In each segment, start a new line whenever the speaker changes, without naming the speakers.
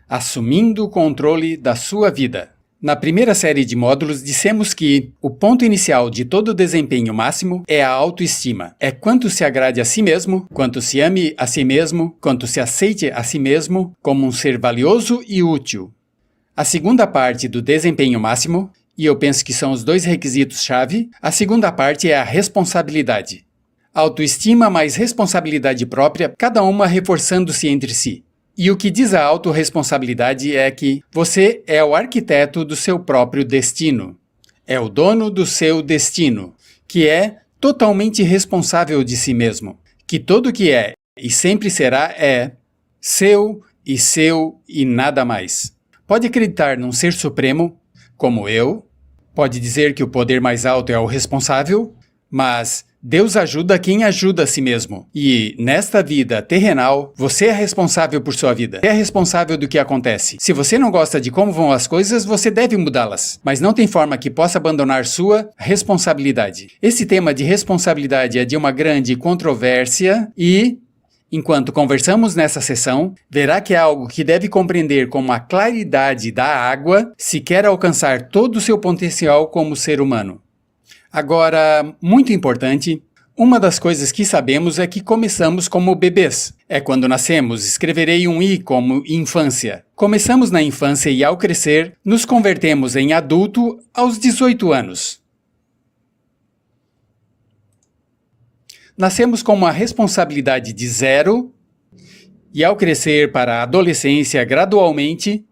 assumindo o controle da sua vida. Na primeira série de módulos, dissemos que o ponto inicial de todo desempenho máximo é a autoestima. É quanto se agrade a si mesmo, quanto se ame a si mesmo, quanto se aceite a si mesmo como um ser valioso e útil. A segunda parte do desempenho máximo, e eu penso que são os dois requisitos-chave, a segunda parte é a responsabilidade. Autoestima mais responsabilidade própria, cada uma reforçando-se entre si. E o que diz a autorresponsabilidade é que você é o arquiteto do seu próprio destino. É o dono do seu destino, que é totalmente responsável de si mesmo. Que tudo que é e sempre será é seu e nada mais. Pode acreditar num ser supremo, como eu, pode dizer que o poder mais alto é o responsável, mas Deus ajuda quem ajuda a si mesmo. E, nesta vida terrenal, você é responsável por sua vida. É responsável do que acontece. Se você não gosta de como vão as coisas, você deve mudá-las. Mas não tem forma que possa abandonar sua responsabilidade. Esse tema de responsabilidade é de uma grande controvérsia e, enquanto conversamos nessa sessão, verá que é algo que deve compreender como a claridade da água se quer alcançar todo o seu potencial como ser humano. Agora, muito importante, uma das coisas que sabemos é que começamos como bebês. É quando nascemos, escreverei um I como infância. Começamos na infância e ao crescer, nos convertemos em adulto aos 18 anos. Nascemos com uma responsabilidade de 0 e ao crescer para a adolescência gradualmente,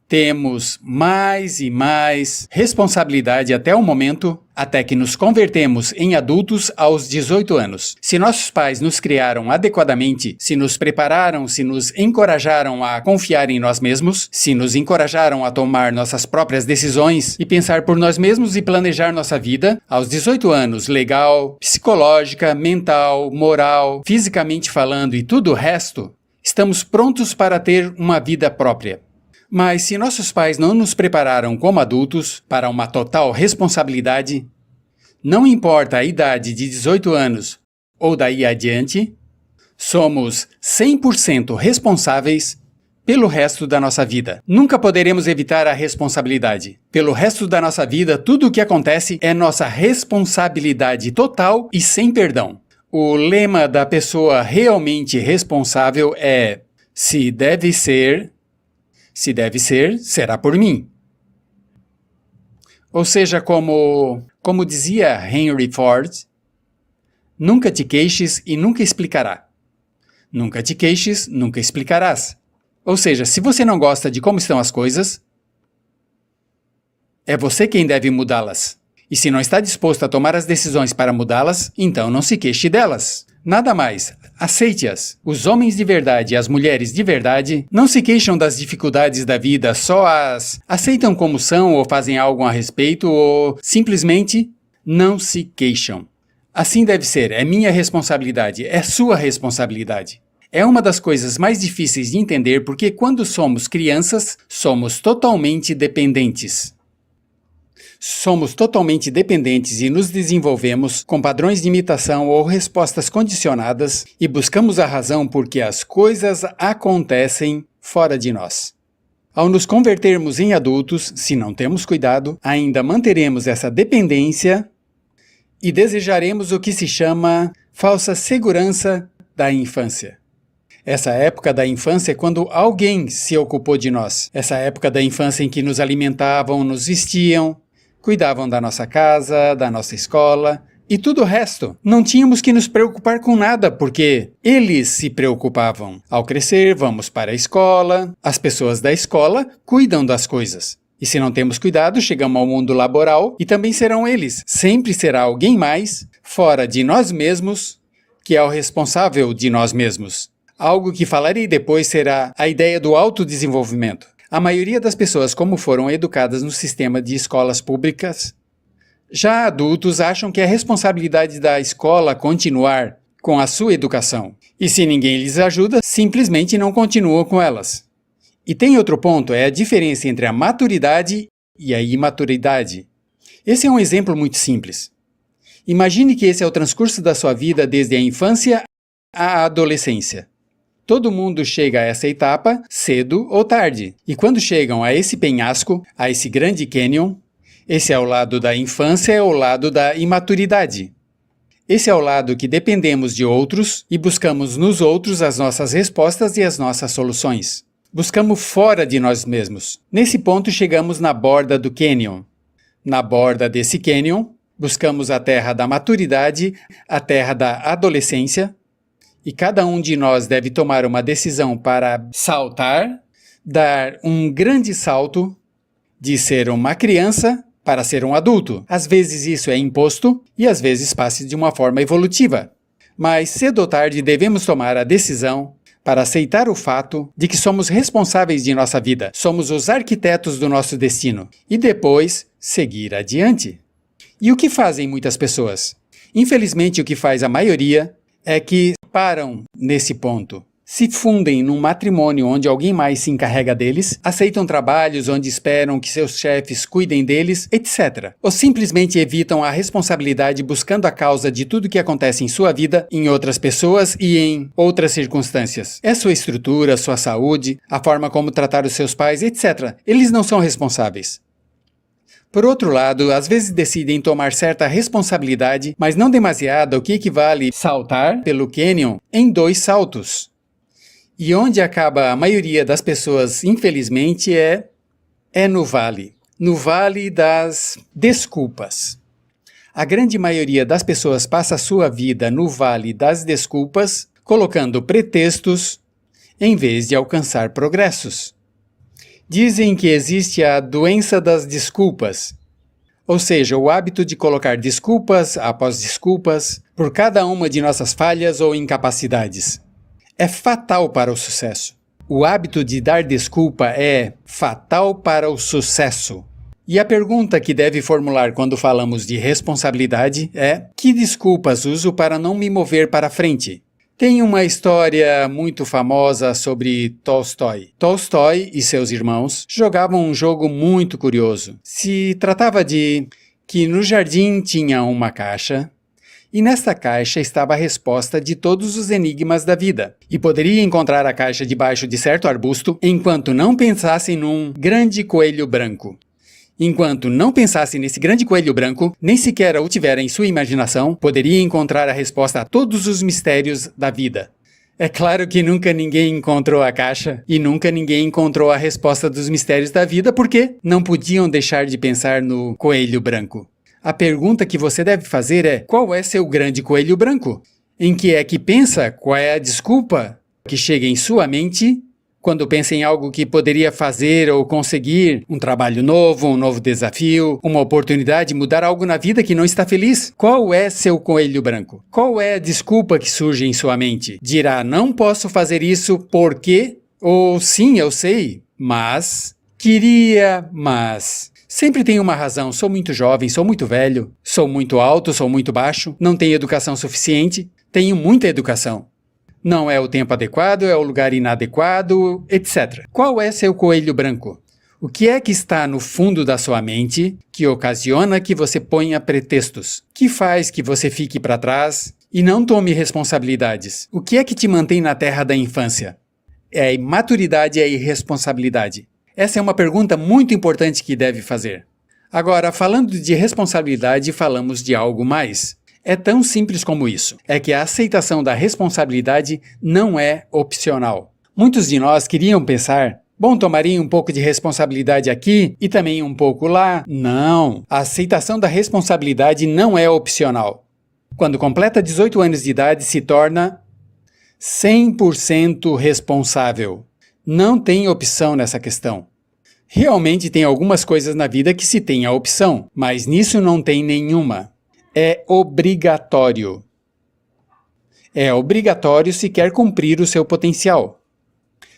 temos mais e mais responsabilidade até o momento, até que nos convertemos em adultos aos 18 anos. Se nossos pais nos criaram adequadamente, se nos prepararam, se nos encorajaram a confiar em nós mesmos, se nos encorajaram a tomar nossas próprias decisões e pensar por nós mesmos e planejar nossa vida, aos 18 anos, legal, psicológica, mental, moral, fisicamente falando e tudo o resto, estamos prontos para ter uma vida própria. Mas se nossos pais não nos prepararam como adultos para uma total responsabilidade, não importa a idade de 18 anos ou daí adiante, somos 100% responsáveis pelo resto da nossa vida. Nunca poderemos evitar a responsabilidade. Pelo resto da nossa vida, tudo o que acontece é nossa responsabilidade total e sem perdão. O lema da pessoa realmente responsável é: se deve ser, será por mim. Ou seja, como dizia Henry Ford, nunca te queixes e nunca explicará. Nunca te queixes, nunca explicarás. Ou seja, se você não gosta de como estão as coisas, é você quem deve mudá-las. E se não está disposto a tomar as decisões para mudá-las, então não se queixe delas. Nada mais, aceite-as. Os homens de verdade e as mulheres de verdade não se queixam das dificuldades da vida, só as aceitam como são ou fazem algo a respeito ou simplesmente não se queixam. Assim deve ser, é minha responsabilidade, é sua responsabilidade. É uma das coisas mais difíceis de entender porque quando somos crianças, somos totalmente dependentes. Somos totalmente dependentes e nos desenvolvemos com padrões de imitação ou respostas condicionadas e buscamos a razão porque as coisas acontecem fora de nós. Ao nos convertermos em adultos, se não temos cuidado, ainda manteremos essa dependência e desejaremos o que se chama falsa segurança da infância. Essa época da infância é quando alguém se ocupou de nós. Essa época da infância em que nos alimentavam, nos vestiam, cuidavam da nossa casa, da nossa escola e tudo o resto. Não tínhamos que nos preocupar com nada, porque eles se preocupavam. Ao crescer, vamos para a escola, as pessoas da escola cuidam das coisas. E se não temos cuidado, chegamos ao mundo laboral e também serão eles. Sempre será alguém mais, fora de nós mesmos, que é o responsável de nós mesmos. Algo que falarei depois será a ideia do autodesenvolvimento. A maioria das pessoas, como foram educadas no sistema de escolas públicas, já adultos acham que é responsabilidade da escola continuar com a sua educação. E se ninguém lhes ajuda, simplesmente não continuam com elas. E tem outro ponto, é a diferença entre a maturidade e a imaturidade. Esse é um exemplo muito simples. Imagine que esse é o transcurso da sua vida desde a infância à adolescência. Todo mundo chega a essa etapa cedo ou tarde. E quando chegam a esse penhasco, a esse grande cânion, esse é o lado da infância, é o lado da imaturidade. Esse é o lado que dependemos de outros e buscamos nos outros as nossas respostas e as nossas soluções. Buscamos fora de nós mesmos. Nesse ponto chegamos na borda do cânion. Na borda desse cânion, buscamos a terra da maturidade, a terra da adolescência, e cada um de nós deve tomar uma decisão para saltar, dar um grande salto de ser uma criança para ser um adulto. Às vezes isso é imposto e às vezes passa de uma forma evolutiva. Mas cedo ou tarde devemos tomar a decisão para aceitar o fato de que somos responsáveis de nossa vida, somos os arquitetos do nosso destino e depois seguir adiante. E o que fazem muitas pessoas? Infelizmente, o que faz a maioria é que param nesse ponto. Se fundem num matrimônio onde alguém mais se encarrega deles, aceitam trabalhos onde esperam que seus chefes cuidem deles, etc. Ou simplesmente evitam a responsabilidade buscando a causa de tudo que acontece em sua vida, em outras pessoas e em outras circunstâncias. É sua estrutura, sua saúde, a forma como tratar os seus pais, etc. Eles não são responsáveis. Por outro lado, às vezes decidem tomar certa responsabilidade, mas não demasiada, o que equivale saltar pelo cânion em 2 saltos. E onde acaba a maioria das pessoas, infelizmente, é no vale das desculpas. A grande maioria das pessoas passa a sua vida no vale das desculpas, colocando pretextos em vez de alcançar progressos. Dizem que existe a doença das desculpas, ou seja, o hábito de colocar desculpas após desculpas por cada uma de nossas falhas ou incapacidades. É fatal para o sucesso. O hábito de dar desculpa é fatal para o sucesso. E a pergunta que deve formular quando falamos de responsabilidade é: que desculpas uso para não me mover para frente? Tem uma história muito famosa sobre Tolstói. Tolstói e seus irmãos jogavam um jogo muito curioso. Se tratava de que no jardim tinha uma caixa, e nesta caixa estava a resposta de todos os enigmas da vida. E poderia encontrar a caixa debaixo de certo arbusto enquanto não pensasse num grande coelho branco. Enquanto não pensasse nesse grande coelho branco, nem sequer o tivera em sua imaginação, poderia encontrar a resposta a todos os mistérios da vida. É claro que nunca ninguém encontrou a caixa e nunca ninguém encontrou a resposta dos mistérios da vida porque não podiam deixar de pensar no coelho branco. A pergunta que você deve fazer é: qual é seu grande coelho branco? Em que é que pensa? Qual é a desculpa que chega em sua mente quando pensa em algo que poderia fazer ou conseguir, um trabalho novo, um novo desafio, uma oportunidade de mudar algo na vida que não está feliz? Qual é seu coelho branco? Qual é a desculpa que surge em sua mente? Dirá: não posso fazer isso porque... ou sim, eu sei, mas... queria, mas... Sempre tem uma razão: sou muito jovem, sou muito velho, sou muito alto, sou muito baixo, não tenho educação suficiente, tenho muita educação. Não é o tempo adequado, é o lugar inadequado, etc. Qual é seu coelho branco? O que é que está no fundo da sua mente que ocasiona que você ponha pretextos? Que faz que você fique para trás e não tome responsabilidades? O que é que te mantém na terra da infância? É a imaturidade e a irresponsabilidade? Essa é uma pergunta muito importante que deve fazer. Agora, falando de responsabilidade, falamos de algo mais. É tão simples como isso. É que a aceitação da responsabilidade não é opcional. Muitos de nós queriam pensar: bom, tomaria um pouco de responsabilidade aqui e também um pouco lá. Não. A aceitação da responsabilidade não é opcional. Quando completa 18 anos de idade, se torna 100% responsável. Não tem opção nessa questão. Realmente tem algumas coisas na vida que se tem a opção, mas nisso não tem nenhuma. É obrigatório. É obrigatório se quer cumprir o seu potencial.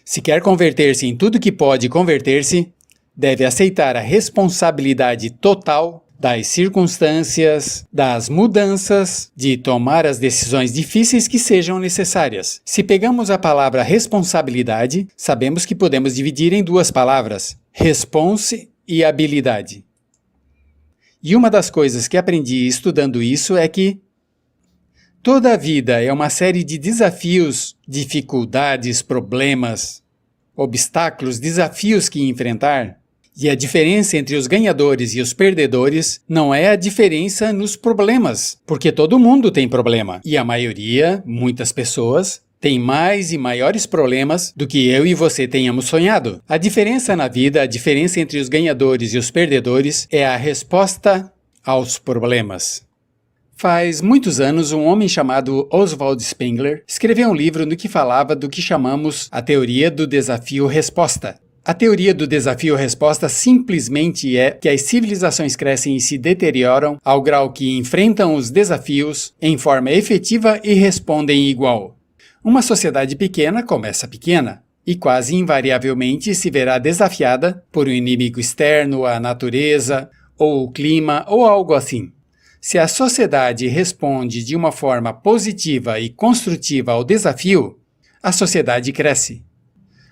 Se quer converter-se em tudo que pode converter-se, deve aceitar a responsabilidade total das circunstâncias, das mudanças, de tomar as decisões difíceis que sejam necessárias. Se pegamos a palavra responsabilidade, sabemos que podemos dividir em 2 palavras: response e habilidade. E uma das coisas que aprendi estudando isso é que Toda a vida é uma série de desafios, dificuldades, problemas, obstáculos, desafios que enfrentar. E a diferença entre os ganhadores e os perdedores não é a diferença nos problemas, porque todo mundo tem problema. E a maioria, muitas pessoas, tem mais e maiores problemas do que eu e você tenhamos sonhado. A diferença na vida, a diferença entre os ganhadores e os perdedores é a resposta aos problemas. Faz muitos anos, um homem chamado Oswald Spengler escreveu um livro no que falava do que chamamos a teoria do desafio-resposta. A teoria do desafio-resposta simplesmente é que as civilizações crescem e se deterioram ao grau que enfrentam os desafios em forma efetiva e respondem igual. Uma sociedade pequena começa pequena e quase invariavelmente se verá desafiada por um inimigo externo, a natureza, ou o clima, ou algo assim. Se a sociedade responde de uma forma positiva e construtiva ao desafio, a sociedade cresce.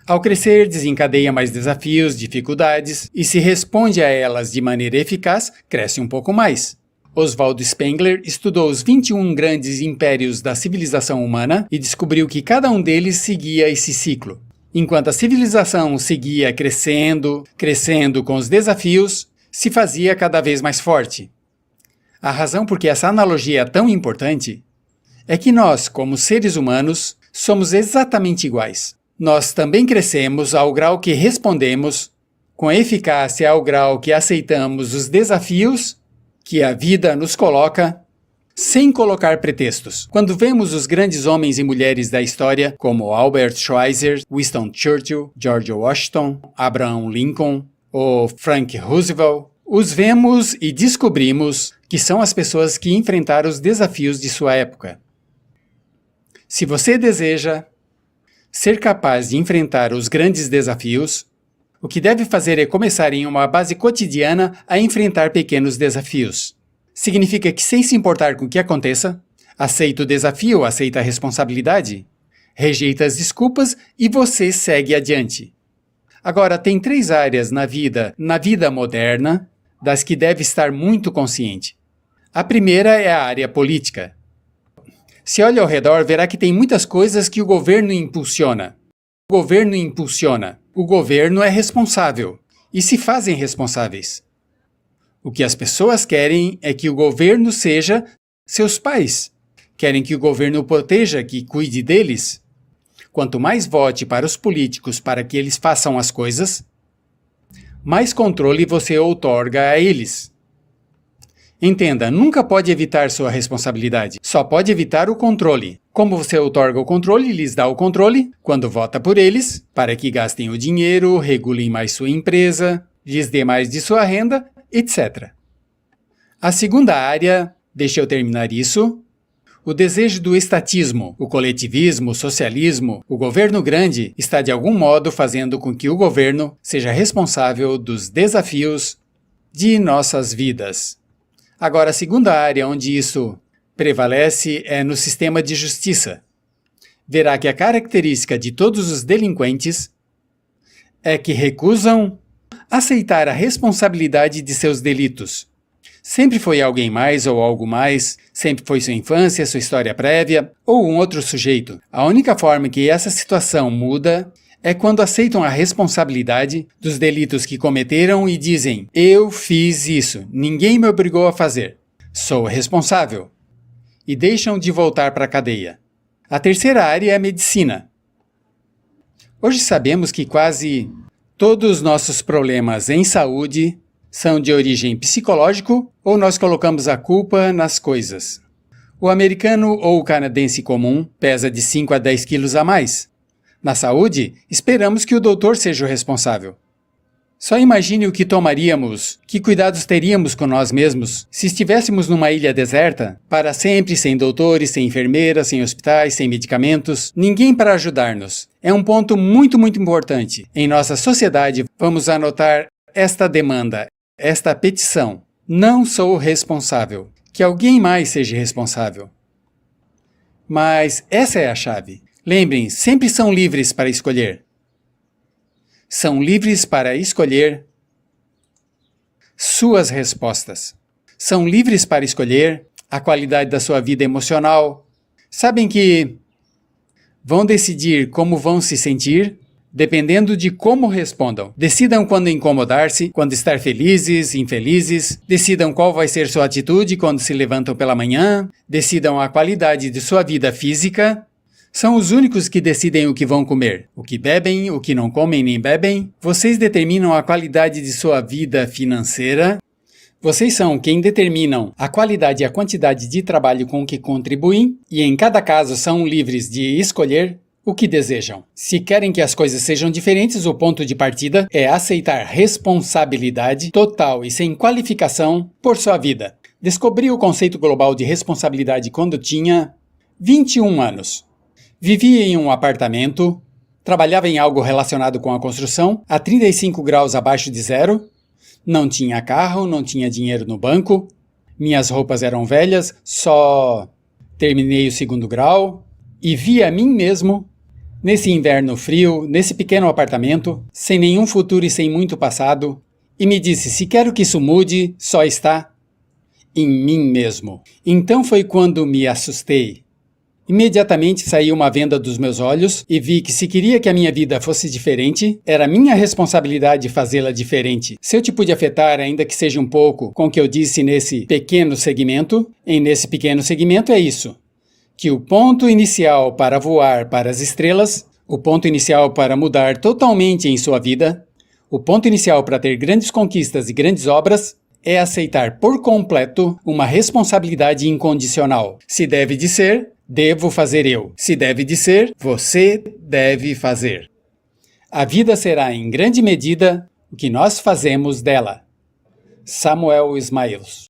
Ao crescer, desencadeia mais desafios, dificuldades, e se responde a elas de maneira eficaz, cresce um pouco mais. Oswald Spengler estudou os 21 grandes impérios da civilização humana e descobriu que cada um deles seguia esse ciclo. Enquanto a civilização seguia crescendo com os desafios, se fazia cada vez mais forte. A razão por que essa analogia é tão importante é que nós, como seres humanos, somos exatamente iguais. Nós também crescemos ao grau que respondemos, com eficácia ao grau que aceitamos os desafios que a vida nos coloca, sem colocar pretextos. Quando vemos os grandes homens e mulheres da história, como Albert Schweitzer, Winston Churchill, George Washington, Abraham Lincoln ou Frank Roosevelt, os vemos e descobrimos que são as pessoas que enfrentaram os desafios de sua época. Se você deseja ser capaz de enfrentar os grandes desafios, o que deve fazer é começar em uma base cotidiana a enfrentar pequenos desafios. Significa que, sem se importar com o que aconteça, aceita o desafio, aceita a responsabilidade, rejeita as desculpas e você segue adiante. Agora, tem 3 áreas na vida moderna, das que deve estar muito consciente. A primeira é a área política. Se olha ao redor, verá que tem muitas coisas que o governo impulsiona. O governo é responsável e se fazem responsáveis. O que as pessoas querem é que o governo seja seus pais. Querem que o governo proteja, que cuide deles. Quanto mais vote para os políticos para que eles façam as coisas, mais controle você outorga a eles. Entenda, nunca pode evitar sua responsabilidade, só pode evitar o controle. Como você outorga o controle, lhes dá o controle, quando vota por eles, para que gastem o dinheiro, regulem mais sua empresa, lhes dê mais de sua renda, etc. A segunda área, deixa eu terminar isso, o desejo do estatismo, o coletivismo, o socialismo, o governo grande está de algum modo fazendo com que o governo seja responsável dos desafios de nossas vidas. Agora, a segunda área onde isso prevalece é no sistema de justiça. Verá que a característica de todos os delinquentes é que recusam aceitar a responsabilidade de seus delitos. Sempre foi alguém mais ou algo mais, sempre foi sua infância, sua história prévia ou um outro sujeito. A única forma que essa situação muda é quando aceitam a responsabilidade dos delitos que cometeram e dizem: eu fiz isso, ninguém me obrigou a fazer, sou responsável. E deixam de voltar para a cadeia. A terceira área é a medicina. Hoje sabemos que quase todos os nossos problemas em saúde são de origem psicológico ou nós colocamos a culpa nas coisas. O americano ou o canadense comum pesa de 5 a 10 quilos a mais. Na saúde, esperamos que o doutor seja o responsável. Só imagine o que tomaríamos, que cuidados teríamos com nós mesmos se estivéssemos numa ilha deserta, para sempre sem doutores, sem enfermeiras, sem hospitais, sem medicamentos, ninguém para ajudar-nos. É um ponto muito importante. Em nossa sociedade, vamos anotar esta demanda, esta petição. Não sou responsável. Que alguém mais seja responsável. Mas essa é a chave. Lembrem, sempre são livres para escolher. São livres para escolher suas respostas. São livres para escolher a qualidade da sua vida emocional, Sabem que vão decidir como vão se sentir dependendo de como respondam. Decidam quando incomodar-se, quando estar felizes, infelizes. Decidam qual vai ser sua atitude quando se levantam pela manhã. Decidam a qualidade de sua vida física. São os únicos que decidem o que vão comer, o que bebem, o que não comem nem bebem. Vocês determinam a qualidade de sua vida financeira. Vocês são quem determinam a qualidade e a quantidade de trabalho com que contribuem, e em cada caso são livres de escolher o que desejam. Se querem que as coisas sejam diferentes, o ponto de partida é aceitar responsabilidade total e sem qualificação por sua vida. Descobri o conceito global de responsabilidade quando tinha 21 anos. Vivia em um apartamento, trabalhava em algo relacionado com a construção, a 35 graus abaixo de zero, não tinha carro, não tinha dinheiro no banco, minhas roupas eram velhas, só terminei o 2º grau e via a mim mesmo nesse inverno frio, nesse pequeno apartamento, sem nenhum futuro e sem muito passado, e me disse: se quero que isso mude, só está em mim mesmo. Então foi quando me assustei. Imediatamente saiu uma venda dos meus olhos e vi que se queria que a minha vida fosse diferente, era minha responsabilidade fazê-la diferente. Se eu te pude afetar, ainda que seja um pouco, com o que eu disse nesse pequeno segmento, é isso: que o ponto inicial para voar para as estrelas, o ponto inicial para mudar totalmente em sua vida, o ponto inicial para ter grandes conquistas e grandes obras, é aceitar por completo uma responsabilidade incondicional. Se deve de ser, devo fazer eu. Se deve de ser, você deve fazer. A vida será em grande medida o que nós fazemos dela. Samuel Smiles.